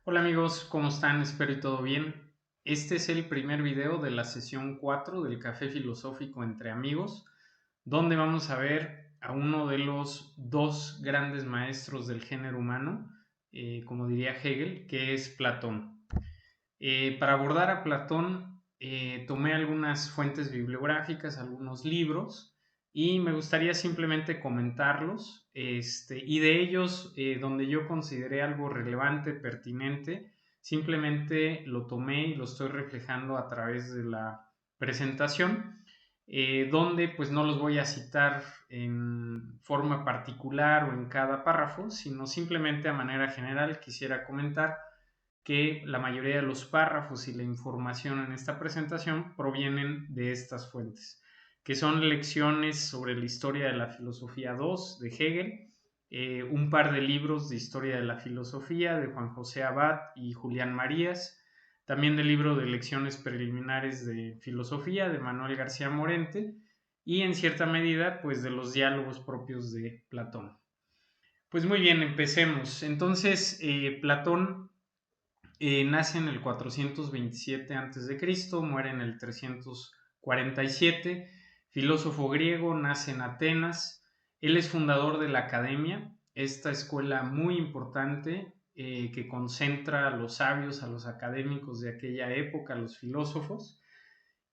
Hola amigos, ¿cómo están? Espero y todo bien. Este es el primer video de la sesión 4 del Café Filosófico entre amigos, donde vamos a ver a uno de los dos grandes maestros del género humano, como diría Hegel, que es Platón. Para abordar a Platón, tomé algunas fuentes bibliográficas, algunos libros, y me gustaría simplemente comentarlos, y de ellos, donde yo consideré algo relevante, pertinente, simplemente lo tomé y lo estoy reflejando a través de la presentación, donde pues no los voy a citar en forma particular o en cada párrafo, sino simplemente a manera general quisiera comentar que la mayoría de los párrafos y la información en esta presentación provienen de estas fuentes, que son lecciones sobre la historia de la filosofía 2 de Hegel, un par de libros de historia de la filosofía de Juan José Abad y Julián Marías, también del libro de lecciones preliminares de filosofía de Manuel García Morente y en cierta medida pues de los diálogos propios de Platón. Pues muy bien, empecemos. Entonces, Platón nace en el 427 a.C., muere en el 347, filósofo griego, nace en Atenas. Él es fundador de la Academia, esta escuela muy importante que concentra a los sabios, a los académicos de aquella época, a los filósofos.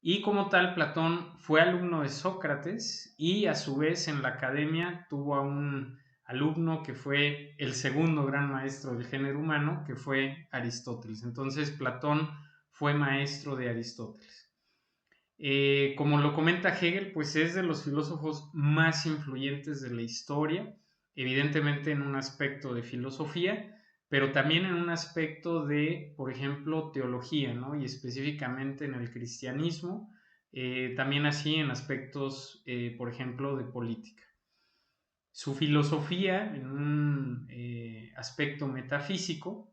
Y como tal, Platón fue alumno de Sócrates y a su vez en la academia tuvo a un alumno que fue el segundo gran maestro del género humano, que fue Aristóteles. Entonces Platón fue maestro de Aristóteles. Como lo comenta Hegel, pues es de los filósofos más influyentes de la historia, evidentemente en un aspecto de filosofía, pero también en un aspecto de, por ejemplo, teología, ¿no? Y específicamente en el cristianismo, también así en aspectos, por ejemplo, de política. Su filosofía, en un aspecto metafísico,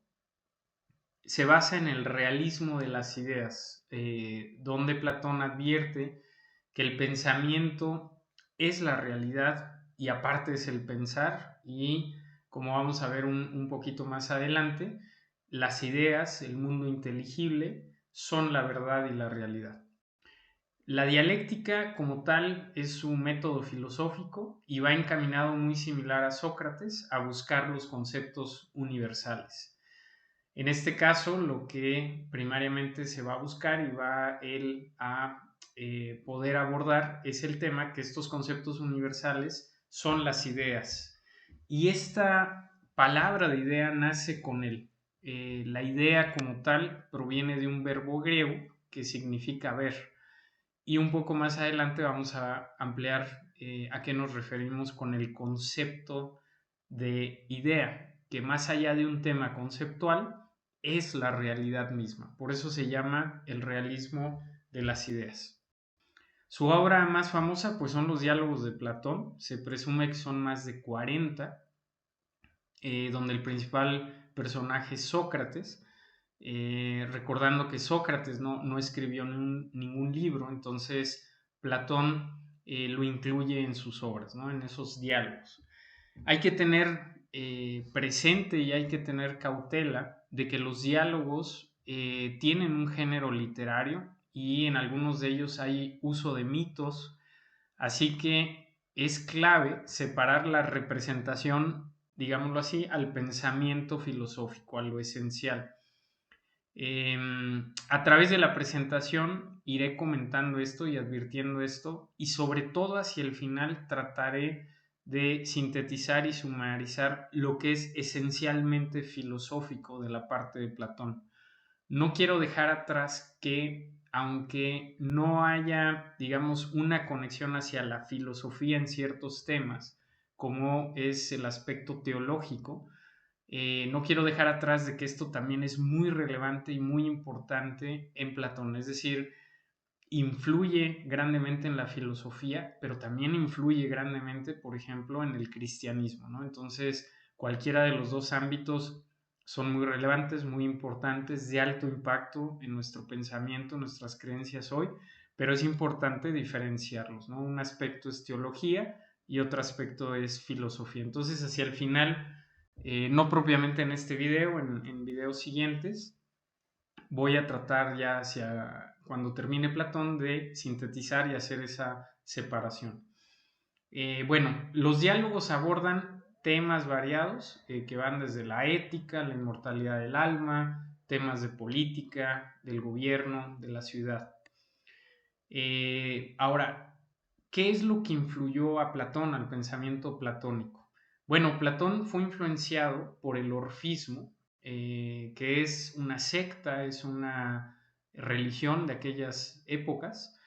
se basa en el realismo de las ideas, donde Platón advierte que el pensamiento es la realidad y aparte es el pensar y como vamos a ver un poquito más adelante, las ideas, el mundo inteligible, son la verdad y la realidad. La dialéctica como tal es un método filosófico y va encaminado muy similar a Sócrates a buscar los conceptos universales. En este caso, lo que primariamente se va a buscar y va él a poder abordar es el tema que estos conceptos universales son las ideas. Y esta palabra de idea nace con él. La idea como tal proviene de un verbo griego que significa ver. Y un poco más adelante vamos a ampliar a qué nos referimos con el concepto de idea, que más allá de un tema conceptual, es la realidad misma. Por eso se llama el realismo de las ideas. Su obra más famosa pues son los diálogos de Platón, se presume que son más de 40, donde el principal personaje es Sócrates, recordando que Sócrates no escribió ningún libro, entonces Platón lo incluye en sus obras, ¿no? En esos diálogos. Hay que tener presente y hay que tener cautela de que los diálogos tienen un género literario y en algunos de ellos hay uso de mitos, así que es clave separar la representación, digámoslo así, al pensamiento filosófico, a lo esencial. A través de la presentación iré comentando esto y advirtiendo esto y sobre todo hacia el final trataré de sintetizar y sumarizar lo que es esencialmente filosófico de la parte de Platón. No quiero dejar atrás que aunque no haya, digamos, una conexión hacia la filosofía en ciertos temas, como es el aspecto teológico, no quiero dejar atrás de que esto también es muy relevante y muy importante en Platón, es decir, influye grandemente en la filosofía, pero también influye grandemente, por ejemplo, en el cristianismo, ¿no? Entonces, cualquiera de los dos ámbitos son muy relevantes, muy importantes, de alto impacto en nuestro pensamiento, en nuestras creencias hoy, pero es importante diferenciarlos, ¿no? Un aspecto es teología y otro aspecto es filosofía. Entonces, hacia el final No propiamente en este video, en videos siguientes. Voy a tratar ya hacia cuando termine Platón de sintetizar y hacer esa separación. Bueno, los diálogos abordan temas variados que van desde la ética, la inmortalidad del alma, temas de política, del gobierno, de la ciudad. Ahora, ¿qué es lo que influyó a Platón, al pensamiento platónico? Bueno, Platón fue influenciado por el orfismo, que es una secta, es una religión de aquellas épocas,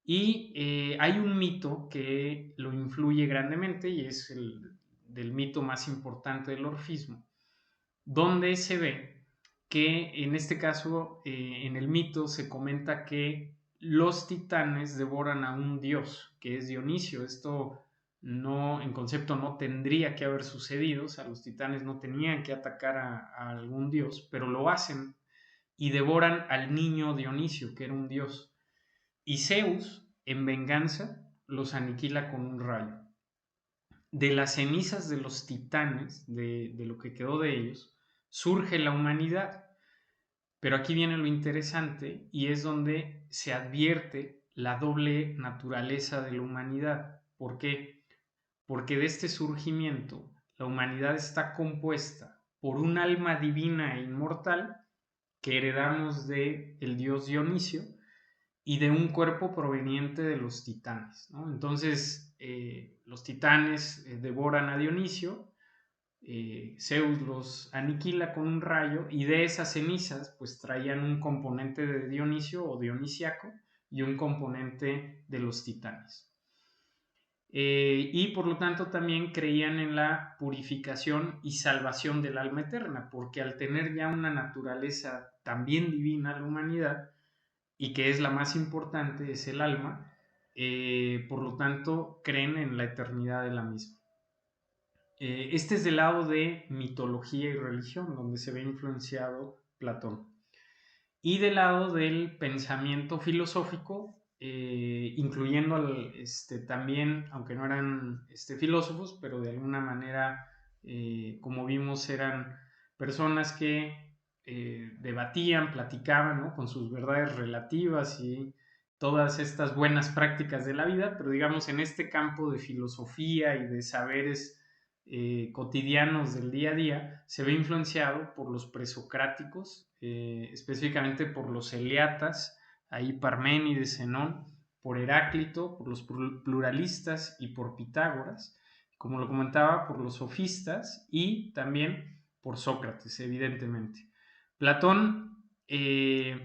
y hay un mito que lo influye grandemente y es el del mito más importante del orfismo, donde se ve que en este caso, en el mito se comenta que los titanes devoran a un dios, que es Dionisio. Esto no, en concepto no tendría que haber sucedido, o sea, los titanes no tenían que atacar a algún dios, pero lo hacen y devoran al niño Dionisio, que era un dios. Y Zeus, en venganza, los aniquila con un rayo. De las cenizas de los titanes, de lo que quedó de ellos, surge la humanidad. Pero aquí viene lo interesante y es donde se advierte la doble naturaleza de la humanidad. ¿Por qué? Porque de este surgimiento la humanidad está compuesta por un alma divina e inmortal que heredamos de el dios Dionisio y de un cuerpo proveniente de los titanes, ¿no? Entonces, los titanes devoran a Dionisio, Zeus los aniquila con un rayo y de esas cenizas pues traían un componente de Dionisio o dionisiaco y un componente de los titanes. Y por lo tanto también creían en la purificación y salvación del alma eterna, porque al tener ya una naturaleza también divina la humanidad, y que es la más importante, es el alma, por lo tanto creen en la eternidad de la misma. Este es del lado de mitología y religión, donde se ve influenciado Platón. Y del lado del pensamiento filosófico, incluyendo también, aunque no eran filósofos, pero de alguna manera, como vimos, eran personas que debatían, platicaban, ¿no?, con sus verdades relativas y todas estas buenas prácticas de la vida, pero digamos en este campo de filosofía y de saberes cotidianos del día a día, se ve influenciado por los presocráticos, específicamente por los eleatas, ahí Parménides, Zenón, por Heráclito, por los pluralistas y por Pitágoras, como lo comentaba, por los sofistas y también por Sócrates, evidentemente. Platón,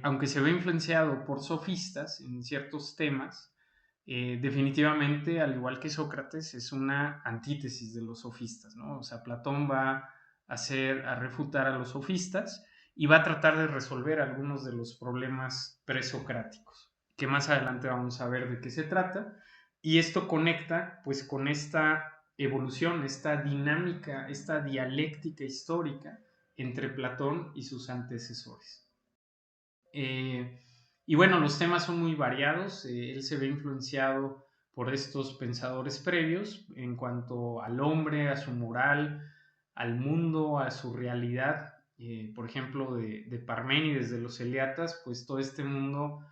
aunque se ve influenciado por sofistas en ciertos temas, definitivamente, al igual que Sócrates, es una antítesis de los sofistas, ¿no? O sea, Platón va a refutar a los sofistas y va a tratar de resolver algunos de los problemas presocráticos, que más adelante vamos a ver de qué se trata. Y esto conecta pues con esta evolución, esta dinámica, esta dialéctica histórica entre Platón y sus antecesores. Y bueno, los temas son muy variados. Él se ve influenciado por estos pensadores previos en cuanto al hombre, a su moral, al mundo, a su realidad. Por ejemplo, de Parménides, de los Eleatas, pues todo este mundo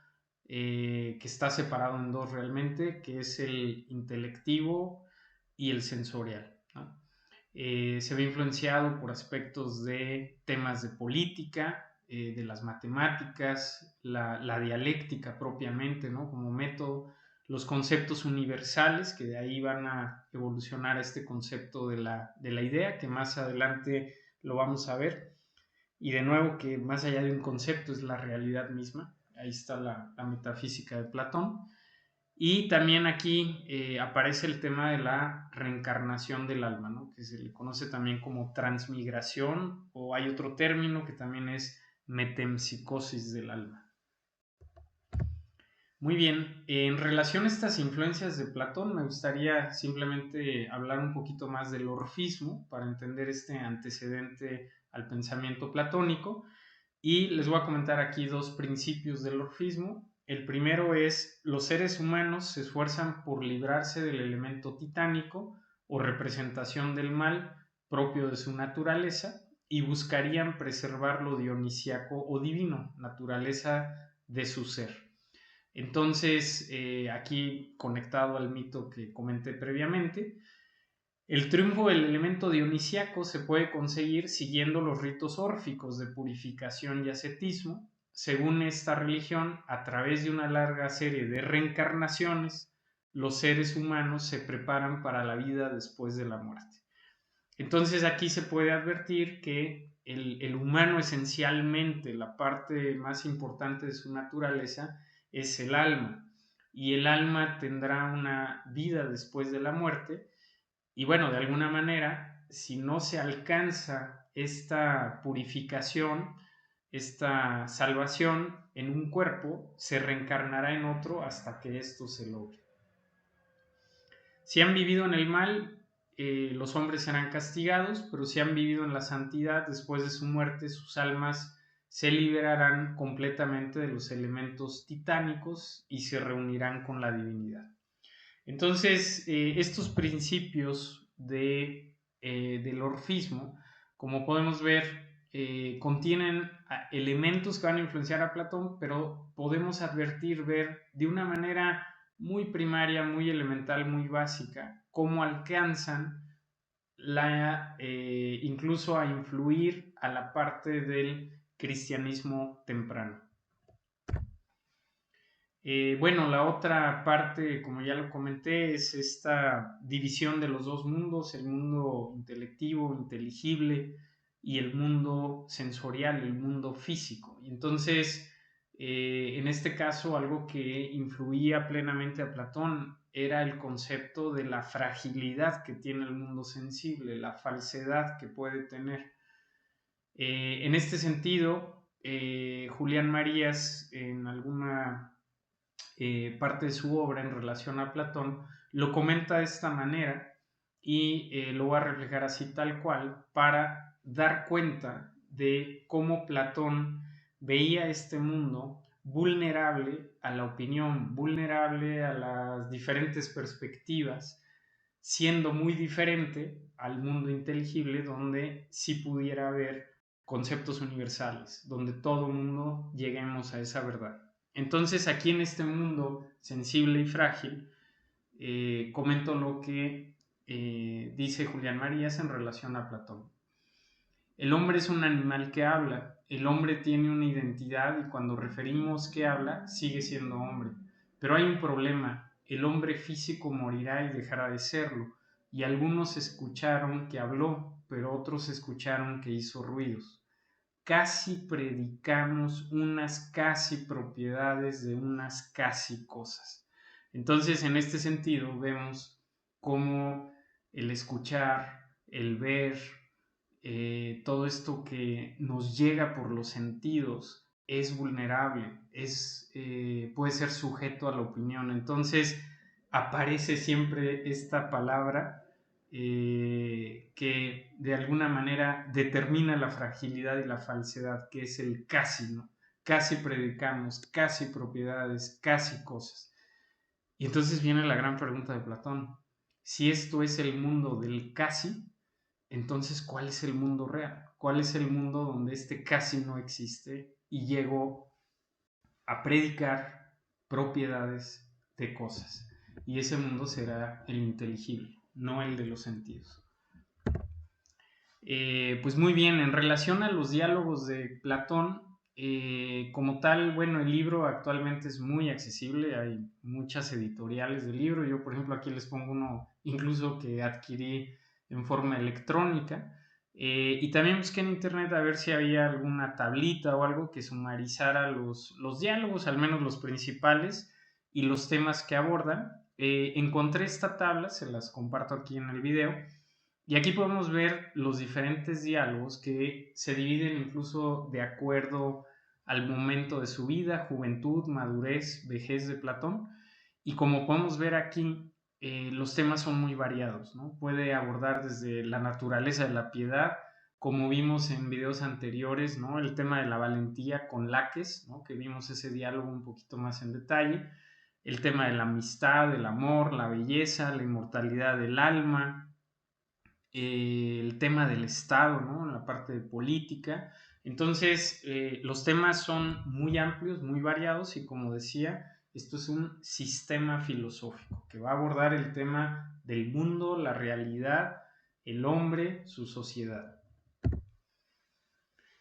que está separado en dos realmente, que es el intelectivo y el sensorial, ¿no? Se ve influenciado por aspectos de temas de política, de las matemáticas, la dialéctica propiamente, ¿no?, como método, los conceptos universales, que de ahí van a evolucionar a este concepto de la idea, que más adelante lo vamos a ver, y de nuevo que más allá de un concepto es la realidad misma. Ahí está la metafísica de Platón. Y también aquí aparece el tema de la reencarnación del alma, ¿no?, que se le conoce también como transmigración, o hay otro término que también es metempsicosis del alma. Muy bien, en relación a estas influencias de Platón, me gustaría simplemente hablar un poquito más del orfismo para entender este antecedente al pensamiento platónico. Y les voy a comentar aquí dos principios del orfismo. El primero es: los seres humanos se esfuerzan por librarse del elemento titánico o representación del mal propio de su naturaleza y buscarían preservar lo dionisíaco o divino, naturaleza de su ser. Entonces, aquí conectado al mito que comenté previamente, el triunfo del elemento dionisíaco se puede conseguir siguiendo los ritos órficos de purificación y ascetismo. Según esta religión, a través de una larga serie de reencarnaciones, los seres humanos se preparan para la vida después de la muerte. Entonces aquí se puede advertir que el humano esencialmente, la parte más importante de su naturaleza, es el alma. Y el alma tendrá una vida después de la muerte. Y bueno, de alguna manera, si no se alcanza esta purificación, esta salvación en un cuerpo, se reencarnará en otro hasta que esto se logre. Si han vivido en el mal, los hombres serán castigados, pero si han vivido en la santidad, después de su muerte, sus almas se liberarán completamente de los elementos titánicos y se reunirán con la divinidad. Entonces, estos principios del orfismo, como podemos ver, contienen elementos que van a influenciar a Platón, pero podemos ver de una manera muy primaria, muy elemental, muy básica, cómo alcanzan incluso a influir a la parte del cristianismo temprano. Bueno, la otra parte, como ya lo comenté, es esta división de los dos mundos, el mundo intelectivo, inteligible, y el mundo sensorial, el mundo físico. Y entonces, en este caso, algo que influía plenamente a Platón era el concepto de la fragilidad que tiene el mundo sensible, la falsedad que puede tener. En este sentido, Julián Marías, en alguna parte de su obra en relación a Platón, lo comenta de esta manera y lo voy a reflejar así tal cual para dar cuenta de cómo Platón veía este mundo vulnerable a la opinión, vulnerable a las diferentes perspectivas, siendo muy diferente al mundo inteligible donde sí pudiera haber conceptos universales, donde todo mundo lleguemos a esa verdad. Entonces aquí en este mundo sensible y frágil, comento lo que dice Julián Marías en relación a Platón. El hombre es un animal que habla, el hombre tiene una identidad y cuando referimos que habla, sigue siendo hombre. Pero hay un problema, el hombre físico morirá y dejará de serlo, y algunos escucharon que habló, pero otros escucharon que hizo ruidos. Casi predicamos unas casi propiedades de unas casi cosas. Entonces, en este sentido, vemos cómo el escuchar, el ver, todo esto que nos llega por los sentidos es vulnerable, puede ser sujeto a la opinión. Entonces aparece siempre esta palabra que de alguna manera determina la fragilidad y la falsedad, que es el casi, ¿no? Casi predicamos, casi propiedades, casi cosas. Y entonces viene la gran pregunta de Platón. Si esto es el mundo del casi, entonces, ¿cuál es el mundo real? ¿Cuál es el mundo donde este casi no existe y llego a predicar propiedades de cosas? Y ese mundo será el inteligible, no el de los sentidos. Pues muy bien, en relación a los diálogos de Platón, como tal, bueno, el libro actualmente es muy accesible, hay muchas editoriales del libro, yo por ejemplo aquí les pongo uno incluso que adquirí en forma electrónica, y también busqué en internet a ver si había alguna tablita o algo que sumarizara los diálogos, al menos los principales, y los temas que abordan. Encontré esta tabla, se las comparto aquí en el video, y aquí podemos ver los diferentes diálogos que se dividen incluso de acuerdo al momento de su vida, juventud, madurez, vejez de Platón. Y como podemos ver aquí, los temas son muy variados, ¿no? Puede abordar desde la naturaleza de la piedad, como vimos en videos anteriores, ¿no? El tema de la valentía con Laques, ¿no? Que vimos ese diálogo un poquito más en detalle. El tema de la amistad, el amor, la belleza, la inmortalidad del alma, el tema del Estado, ¿no? En la parte de política. Entonces, los temas son muy amplios, muy variados y como decía, esto es un sistema filosófico que va a abordar el tema del mundo, la realidad, el hombre, su sociedad.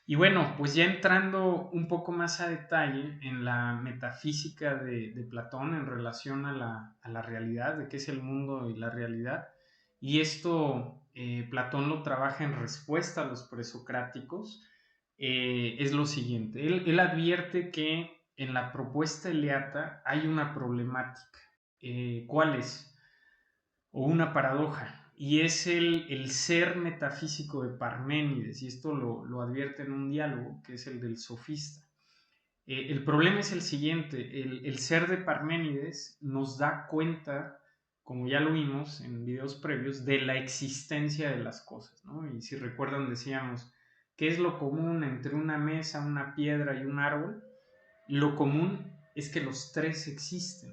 Y bueno, pues ya entrando un poco más a detalle en la metafísica de Platón en relación a la realidad, de qué es el mundo y la realidad, y esto Platón lo trabaja en respuesta a los presocráticos, es lo siguiente, él advierte que en la propuesta eleata hay una problemática. ¿Cuál es? O una paradoja, y es el ser metafísico de Parménides, y esto lo advierte en un diálogo, que es el del sofista. El problema es el siguiente, el ser de Parménides nos da cuenta, como ya lo vimos en videos previos, de la existencia de las cosas, ¿no? Y si recuerdan decíamos, ¿qué es lo común entre una mesa, una piedra y un árbol? Lo común es que los tres existen.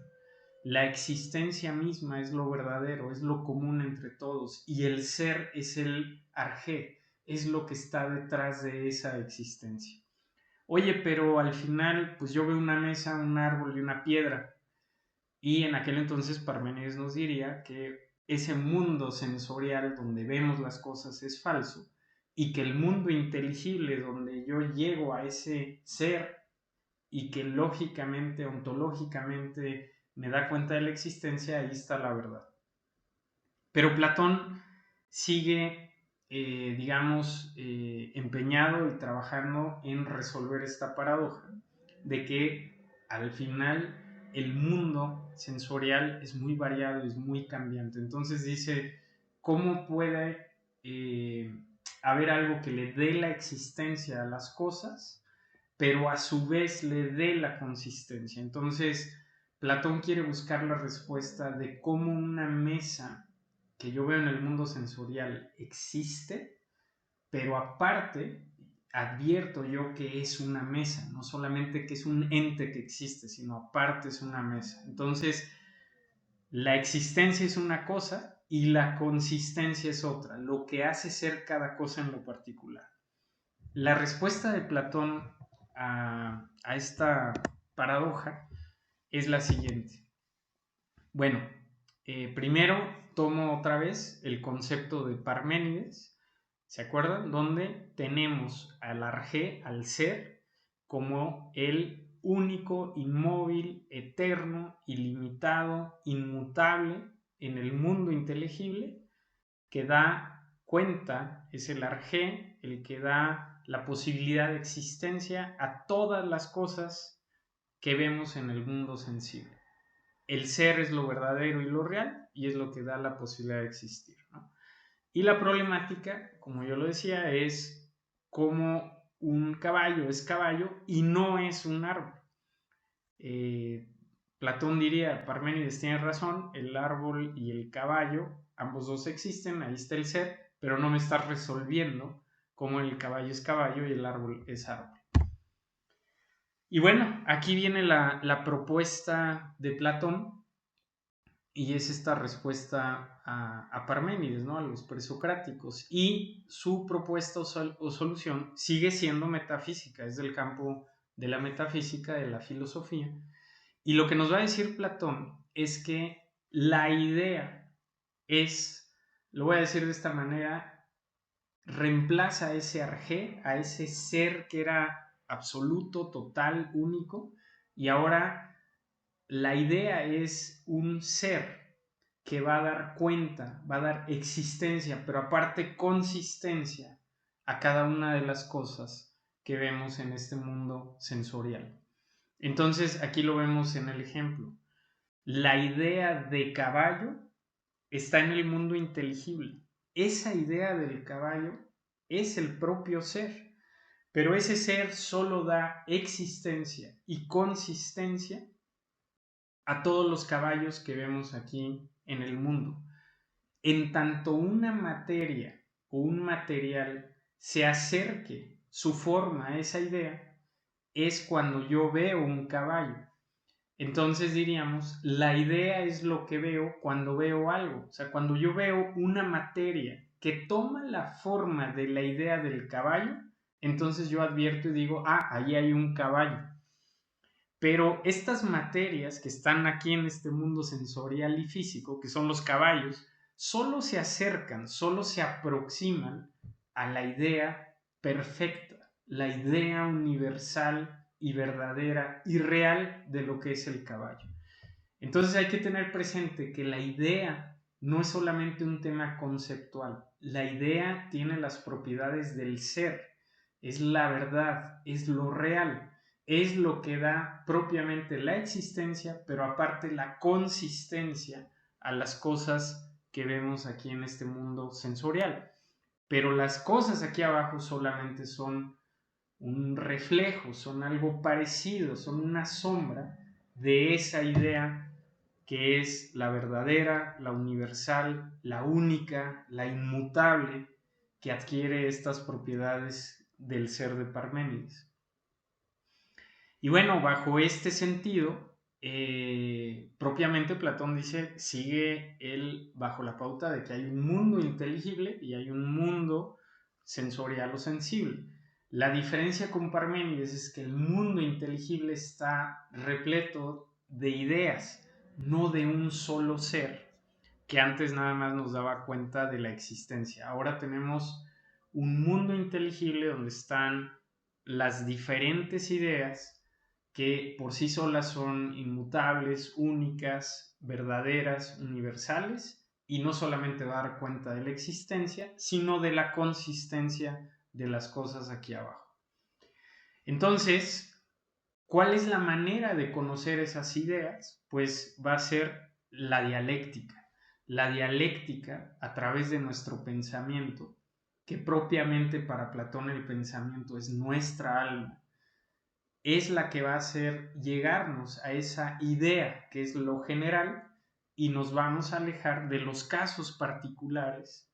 La existencia misma es lo verdadero, es lo común entre todos, y el ser es el arjé, es lo que está detrás de esa existencia. Oye, pero al final, pues yo veo una mesa, un árbol y una piedra, y en aquel entonces Parménides nos diría que ese mundo sensorial donde vemos las cosas es falso, y que el mundo inteligible donde yo llego a ese ser y que lógicamente, ontológicamente, me da cuenta de la existencia, ahí está la verdad. Pero Platón sigue, digamos, empeñado y trabajando en resolver esta paradoja de que al final el mundo sensorial es muy variado, es muy cambiante. Entonces dice, ¿cómo puede haber algo que le dé la existencia a las cosas, pero a su vez le dé la consistencia? Entonces, Platón quiere buscar la respuesta de cómo una mesa que yo veo en el mundo sensorial existe, pero aparte advierto yo que es una mesa, no solamente que es un ente que existe, sino aparte es una mesa. Entonces, la existencia es una cosa y la consistencia es otra, lo que hace ser cada cosa en lo particular. La respuesta de Platón a esta paradoja es la siguiente. Bueno, primero tomo otra vez el concepto de Parménides, ¿se acuerdan? Donde tenemos al arjé, al ser, como el único, inmóvil, eterno, ilimitado, inmutable en el mundo inteligible, que da cuenta, es el arjé, el que da la posibilidad de existencia a todas las cosas que vemos en el mundo sensible. El ser es lo verdadero y lo real y es lo que da la posibilidad de existir, ¿no? Y la problemática, como yo lo decía, es cómo un caballo es caballo y no es un árbol. Platón diría, Parménides tiene razón, el árbol y el caballo, ambos dos existen, ahí está el ser, pero no me estás resolviendo cómo el caballo es caballo y el árbol es árbol. Y bueno, aquí viene la propuesta de Platón, y es esta respuesta a Parménides, ¿no? A los presocráticos. Y su propuesta o solución sigue siendo metafísica, es del campo de la metafísica, de la filosofía. Y lo que nos va a decir Platón es que la idea es, lo voy a decir de esta manera, reemplaza a ese arjé, a ese ser que era absoluto, total, único, y ahora la idea es un ser que va a dar cuenta, va a dar existencia, pero aparte consistencia a cada una de las cosas que vemos en este mundo sensorial. Entonces, aquí lo vemos en el ejemplo. La idea de caballo está en el mundo inteligible. Esa idea del caballo es el propio ser, pero ese ser solo da existencia y consistencia a todos los caballos que vemos aquí en el mundo. En tanto una materia o un material se acerque su forma a esa idea, es cuando yo veo un caballo. Entonces diríamos, la idea es lo que veo cuando veo algo. O sea, cuando yo veo una materia que toma la forma de la idea del caballo, entonces yo advierto y digo, ahí hay un caballo. Pero estas materias que están aquí en este mundo sensorial y físico, que son los caballos, solo se acercan, solo se aproximan a la idea perfecta, la idea universal y verdadera y real de lo que es el caballo. Entonces hay que tener presente que la idea no es solamente un tema conceptual, la idea tiene las propiedades del ser, es la verdad, es lo real, es lo que da propiamente la existencia, pero aparte la consistencia a las cosas que vemos aquí en este mundo sensorial. Pero las cosas aquí abajo solamente son un reflejo, son algo parecido, son una sombra de esa idea que es la verdadera, la universal, la única, la inmutable, que adquiere estas propiedades del ser de Parménides. Y bueno, bajo este sentido, propiamente Platón dice, sigue él bajo la pauta de que hay un mundo inteligible y hay un mundo sensorial o sensible. La diferencia con Parménides es que el mundo inteligible está repleto de ideas, no de un solo ser, que antes nada más nos daba cuenta de la existencia. Ahora tenemos un mundo inteligible donde están las diferentes ideas que por sí solas son inmutables, únicas, verdaderas, universales, y no solamente dar cuenta de la existencia, sino de la consistencia de las cosas aquí abajo. Entonces, ¿cuál es la manera de conocer esas ideas? Pues va a ser la dialéctica. La dialéctica a través de nuestro pensamiento, que propiamente para Platón el pensamiento es nuestra alma, es la que va a hacer llegarnos a esa idea que es lo general y nos vamos a alejar de los casos particulares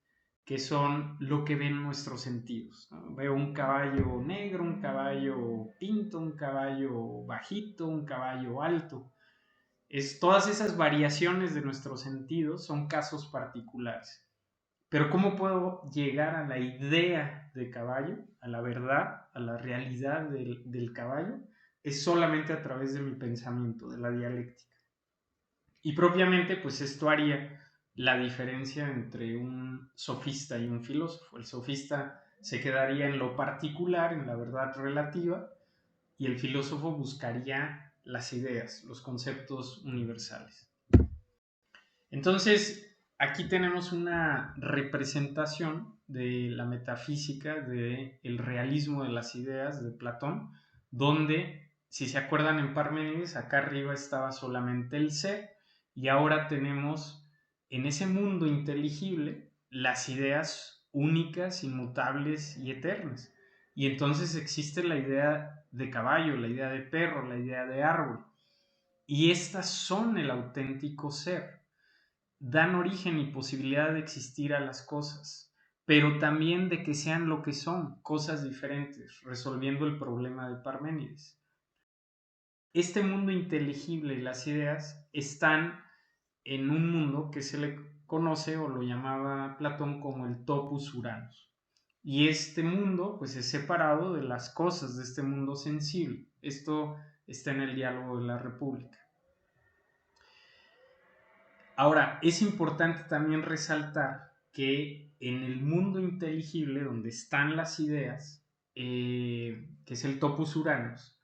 que son lo que ven nuestros sentidos, ¿no? Veo un caballo negro, un caballo pinto, un caballo bajito, un caballo alto. Todas esas variaciones de nuestros sentidos son casos particulares. Pero ¿cómo puedo llegar a la idea de caballo, a la verdad, a la realidad del caballo? Es solamente a través de mi pensamiento, de la dialéctica. Y propiamente, pues esto haría la diferencia entre un sofista y un filósofo. El sofista se quedaría en lo particular, en la verdad relativa, y el filósofo buscaría las ideas, los conceptos universales. Entonces, aquí tenemos una representación de la metafísica del realismo de las ideas de Platón, donde, si se acuerdan en Parménides, acá arriba estaba solamente el ser, y ahora tenemos en ese mundo inteligible las ideas únicas, inmutables y eternas. Y entonces existe la idea de caballo, la idea de perro, la idea de árbol. Y estas son el auténtico ser, dan origen y posibilidad de existir a las cosas, pero también de que sean lo que son, cosas diferentes, resolviendo el problema de Parménides. Este mundo inteligible y las ideas están en un mundo que se le conoce o lo llamaba Platón como el topus Uranus. Y este mundo pues es separado de las cosas de este mundo sensible. Esto está en el Diálogo de la República. Ahora, es importante también resaltar que en el mundo inteligible, donde están las ideas, que es el topus Uranus,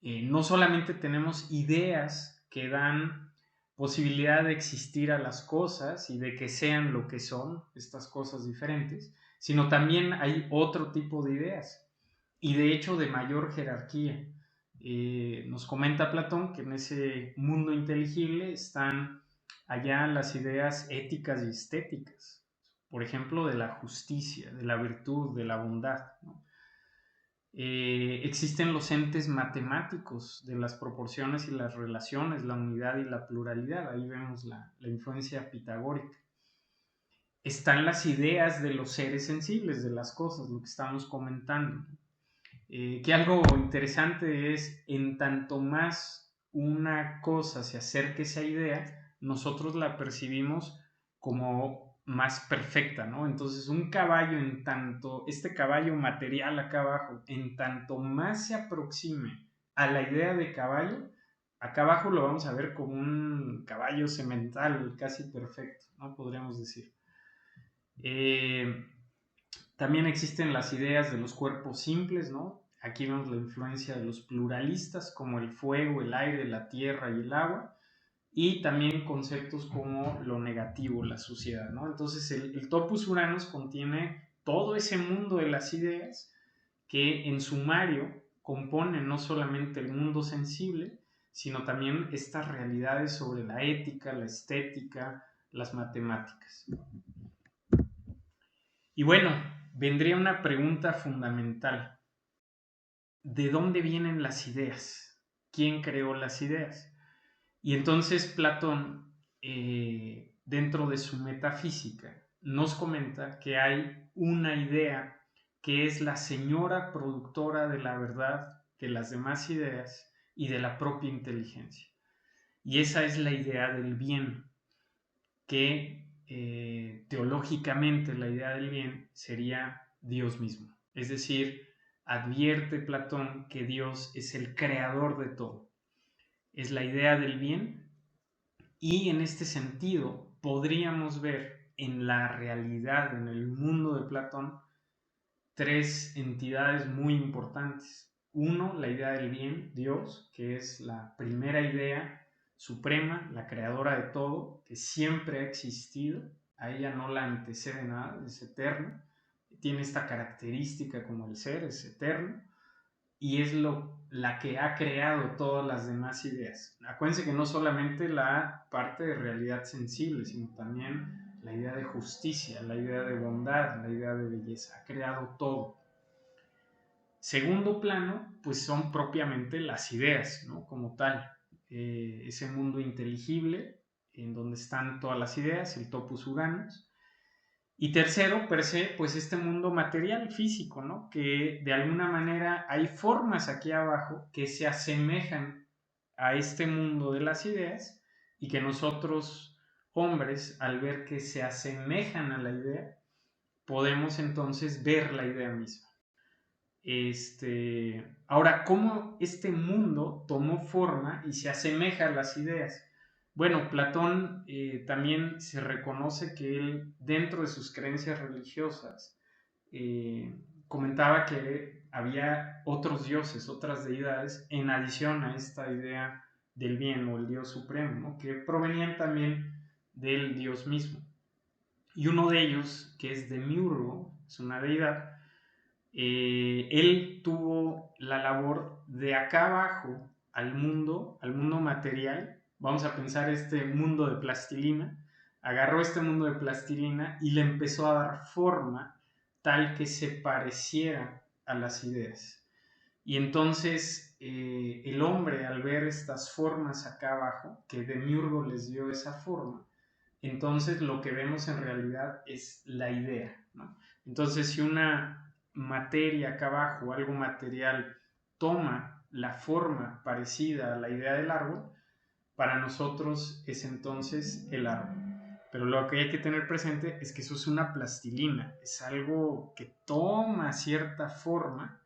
no solamente tenemos ideas que dan posibilidad de existir a las cosas y de que sean lo que son, estas cosas diferentes, sino también hay otro tipo de ideas y de hecho de mayor jerarquía. Nos comenta Platón que en ese mundo inteligible están allá las ideas éticas y estéticas, por ejemplo, de la justicia, de la virtud, de la bondad, ¿no? Existen los entes matemáticos de las proporciones y las relaciones, la unidad y la pluralidad, ahí vemos la influencia pitagórica. Están las ideas de los seres sensibles, de las cosas, lo que estamos comentando. Que algo interesante es, en tanto más una cosa se acerque a esa idea, nosotros la percibimos como más perfecta, ¿no? Entonces un caballo en tanto, este caballo material acá abajo, en tanto más se aproxime a la idea de caballo, acá abajo lo vamos a ver como un caballo semental casi perfecto, ¿no? Podríamos decir. Eh, También existen las ideas de los cuerpos simples, ¿no? Aquí vemos la influencia de los pluralistas como el fuego, el aire, la tierra y el agua, y también conceptos como lo negativo, la suciedad, ¿no? Entonces el Topus Uranus contiene todo ese mundo de las ideas que en sumario compone no solamente el mundo sensible, sino también estas realidades sobre la ética, la estética, las matemáticas. Y bueno, vendría una pregunta fundamental. ¿De dónde vienen las ideas? ¿Quién creó las ideas? Y entonces Platón, dentro de su metafísica, nos comenta que hay una idea que es la señora productora de la verdad, de las demás ideas y de la propia inteligencia. Y esa es la idea del bien, que teológicamente la idea del bien sería Dios mismo. Es decir, advierte Platón que Dios es el creador de todo. Es la idea del bien y en este sentido podríamos ver en la realidad, en el mundo de Platón, tres entidades muy importantes. Uno, la idea del bien, Dios, que es la primera idea suprema, la creadora de todo, que siempre ha existido, a ella no la antecede nada, es eterno, tiene esta característica como el ser, es eterno, y es la que ha creado todas las demás ideas. Acuérdense que no solamente la parte de realidad sensible, sino también la idea de justicia, la idea de bondad, la idea de belleza, ha creado todo. Segundo plano, pues son propiamente las ideas, ¿no? Como tal, ese mundo inteligible en donde están todas las ideas, el Topus Uranus. Y tercero, per se, pues este mundo material, físico, ¿no? Que de alguna manera hay formas aquí abajo que se asemejan a este mundo de las ideas y que nosotros, hombres, al ver que se asemejan a la idea, podemos entonces ver la idea misma. Ahora, ¿cómo este mundo tomó forma y se asemeja a las ideas? Bueno, Platón también se reconoce que él, dentro de sus creencias religiosas, comentaba que había otros dioses, otras deidades, en adición a esta idea del bien o el Dios supremo, ¿no? Que provenían también del Dios mismo. Y uno de ellos, que es Demiurgo, es una deidad, él tuvo la labor de acá abajo al mundo material, vamos a pensar este mundo de plastilina, agarró este mundo de plastilina y le empezó a dar forma tal que se pareciera a las ideas. Y entonces el hombre, al ver estas formas acá abajo, que Demiurgo les dio esa forma, entonces lo que vemos en realidad es la idea, ¿no? Entonces, si una materia acá abajo, algo material, toma la forma parecida a la idea del árbol, para nosotros es entonces el árbol. Pero lo que hay que tener presente es que eso es una plastilina, es algo que toma cierta forma,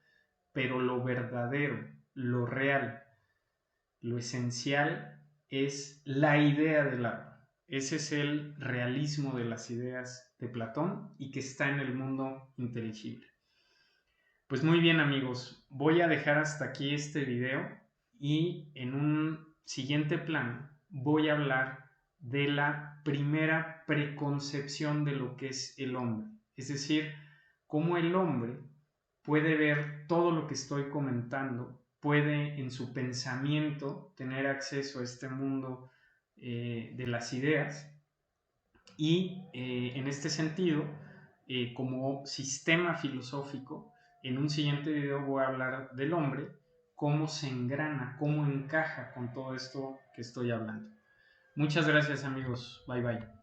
pero lo verdadero, lo real, lo esencial es la idea del árbol. Ese es el realismo de las ideas de Platón y que está en el mundo inteligible. Pues muy bien amigos, voy a dejar hasta aquí este video y en un siguiente plano voy a hablar de la primera preconcepción de lo que es el hombre. Es decir, cómo el hombre puede ver todo lo que estoy comentando, puede en su pensamiento tener acceso a este mundo de las ideas y en este sentido, como sistema filosófico, en un siguiente video voy a hablar del hombre, cómo se engrana, cómo encaja con todo esto que estoy hablando. Muchas gracias amigos, bye bye.